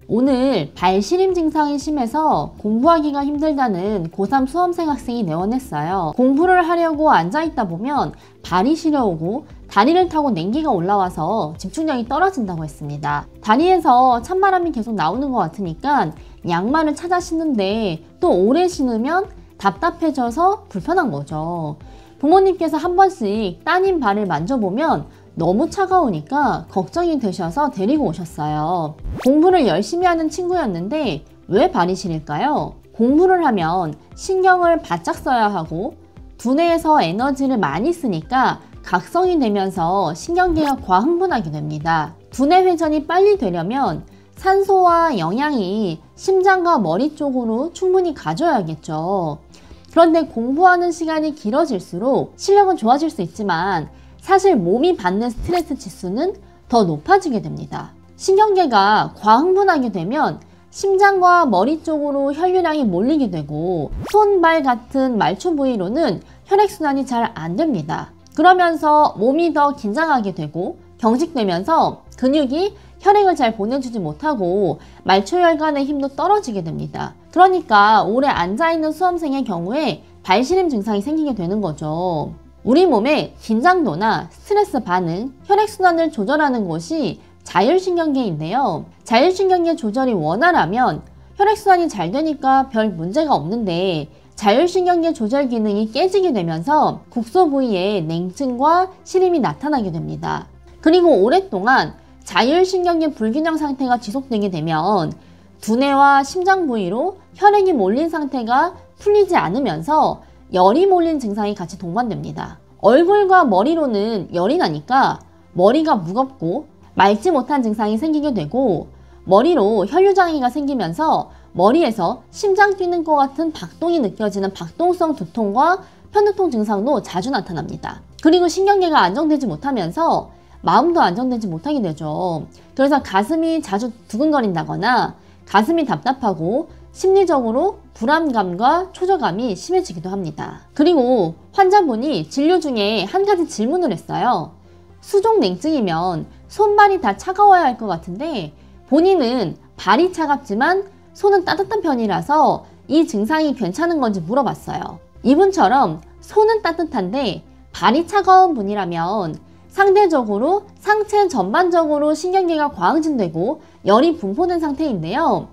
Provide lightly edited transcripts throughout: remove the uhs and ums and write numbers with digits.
오늘 발시림 증상이 심해서 공부하기가 힘들다는 고3 수험생 학생이 내원했어요. 공부를 하려고 앉아있다 보면 발이 시려오고 다리를 타고 냉기가 올라와서 집중력이 떨어진다고 했습니다. 다리에서 찬바람이 계속 나오는 것 같으니까 양말을 찾아 신는데 또 오래 신으면 답답해져서 불편한 거죠. 부모님께서 한 번씩 따님 발을 만져보면 너무 차가우니까 걱정이 되셔서 데리고 오셨어요. 공부를 열심히 하는 친구였는데 왜 발이 시릴까요? 공부를 하면 신경을 바짝 써야 하고 두뇌에서 에너지를 많이 쓰니까 각성이 되면서 신경계가 과흥분하게 됩니다. 두뇌 회전이 빨리 되려면 산소와 영양이 심장과 머리 쪽으로 충분히 가져야겠죠. 그런데 공부하는 시간이 길어질수록 실력은 좋아질 수 있지만 사실 몸이 받는 스트레스 지수는 더 높아지게 됩니다. 신경계가 과흥분하게 되면 심장과 머리 쪽으로 혈류량이 몰리게 되고 손, 발 같은 말초 부위로는 혈액순환이 잘 안 됩니다. 그러면서 몸이 더 긴장하게 되고 경직되면서 근육이 혈액을 잘 보내주지 못하고 말초혈관의 힘도 떨어지게 됩니다. 그러니까 오래 앉아있는 수험생의 경우에 발시림 증상이 생기게 되는 거죠. 우리 몸의 긴장도나 스트레스 반응, 혈액순환을 조절하는 곳이 자율신경계인데요. 자율신경계 조절이 원활하면 혈액순환이 잘 되니까 별 문제가 없는데 자율신경계 조절 기능이 깨지게 되면서 국소 부위에 냉증과 시림이 나타나게 됩니다. 그리고 오랫동안 자율신경계 불균형 상태가 지속되게 되면 두뇌와 심장 부위로 혈액이 몰린 상태가 풀리지 않으면서 열이 몰린 증상이 같이 동반됩니다. 얼굴과 머리로는 열이 나니까 머리가 무겁고 맑지 못한 증상이 생기게 되고 머리로 혈류장애가 생기면서 머리에서 심장 뛰는 것 같은 박동이 느껴지는 박동성 두통과 편두통 증상도 자주 나타납니다. 그리고 신경계가 안정되지 못하면서 마음도 안정되지 못하게 되죠. 그래서 가슴이 자주 두근거린다거나 가슴이 답답하고 심리적으로 불안감과 초조감이 심해지기도 합니다. 그리고 환자분이 진료 중에 한 가지 질문을 했어요. 수족냉증이면 손발이 다 차가워야 할 것 같은데 본인은 발이 차갑지만 손은 따뜻한 편이라서 이 증상이 괜찮은 건지 물어봤어요. 이분처럼 손은 따뜻한데 발이 차가운 분이라면 상대적으로 상체 전반적으로 신경계가 과흥진되고 열이 분포된 상태인데요.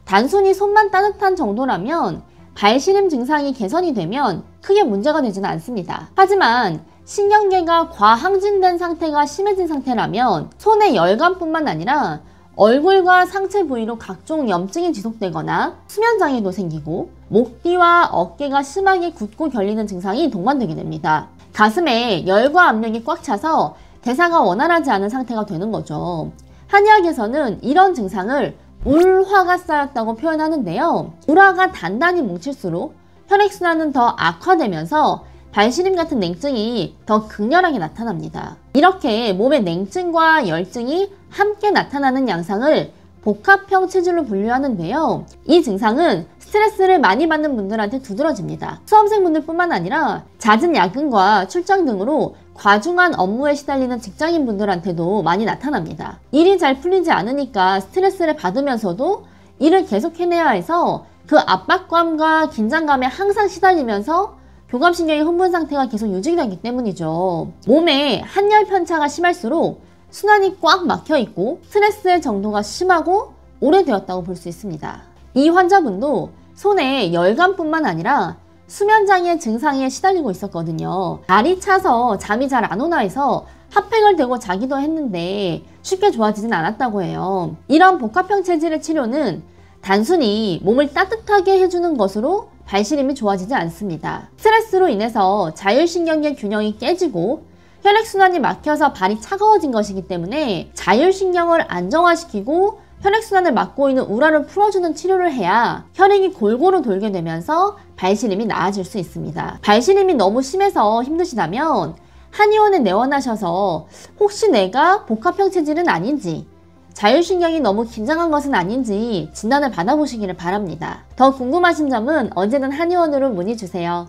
단순히 손만 따뜻한 정도라면 발시림 증상이 개선이 되면 크게 문제가 되지는 않습니다. 하지만 신경계가 과항진된 상태가 심해진 상태라면 손의 열감뿐만 아니라 얼굴과 상체 부위로 각종 염증이 지속되거나 수면장애도 생기고 목 뒤와 어깨가 심하게 굳고 결리는 증상이 동반되게 됩니다. 가슴에 열과 압력이 꽉 차서 대사가 원활하지 않은 상태가 되는 거죠. 한의학에서는 이런 증상을 울화가 쌓였다고 표현하는데요. 울화가 단단히 뭉칠수록 혈액순환은 더 악화되면서 발시림 같은 냉증이 더 극렬하게 나타납니다. 이렇게 몸의 냉증과 열증이 함께 나타나는 양상을 복합형 체질로 분류하는데요. 이 증상은 스트레스를 많이 받는 분들한테 두드러집니다. 수험생분들 뿐만 아니라 잦은 야근과 출장 등으로 과중한 업무에 시달리는 직장인분들한테도 많이 나타납니다. 일이 잘 풀리지 않으니까 스트레스를 받으면서도 일을 계속 해내야 해서 그 압박감과 긴장감에 항상 시달리면서 교감신경의 흥분 상태가 계속 유지되기 때문이죠. 몸에 한열 편차가 심할수록 순환이 꽉 막혀 있고 스트레스의 정도가 심하고 오래되었다고 볼 수 있습니다. 이 환자분도 손에 열감뿐만 아니라 수면장애 증상에 시달리고 있었거든요. 발이 차서 잠이 잘 안 오나 해서 핫팩을 대고 자기도 했는데 쉽게 좋아지진 않았다고 해요. 이런 복합형 체질의 치료는 단순히 몸을 따뜻하게 해주는 것으로 발시림이 좋아지지 않습니다. 스트레스로 인해서 자율신경계 균형이 깨지고 혈액순환이 막혀서 발이 차가워진 것이기 때문에 자율신경을 안정화시키고 혈액순환을 막고 있는 우라를 풀어주는 치료를 해야 혈액이 골고루 돌게 되면서 발시림이 나아질 수 있습니다. 발시림이 너무 심해서 힘드시다면 한의원에 내원하셔서 혹시 내가 복합형 체질은 아닌지 자율신경이 너무 긴장한 것은 아닌지 진단을 받아보시기를 바랍니다. 더 궁금하신 점은 언제든 한의원으로 문의 주세요.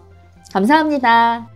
감사합니다.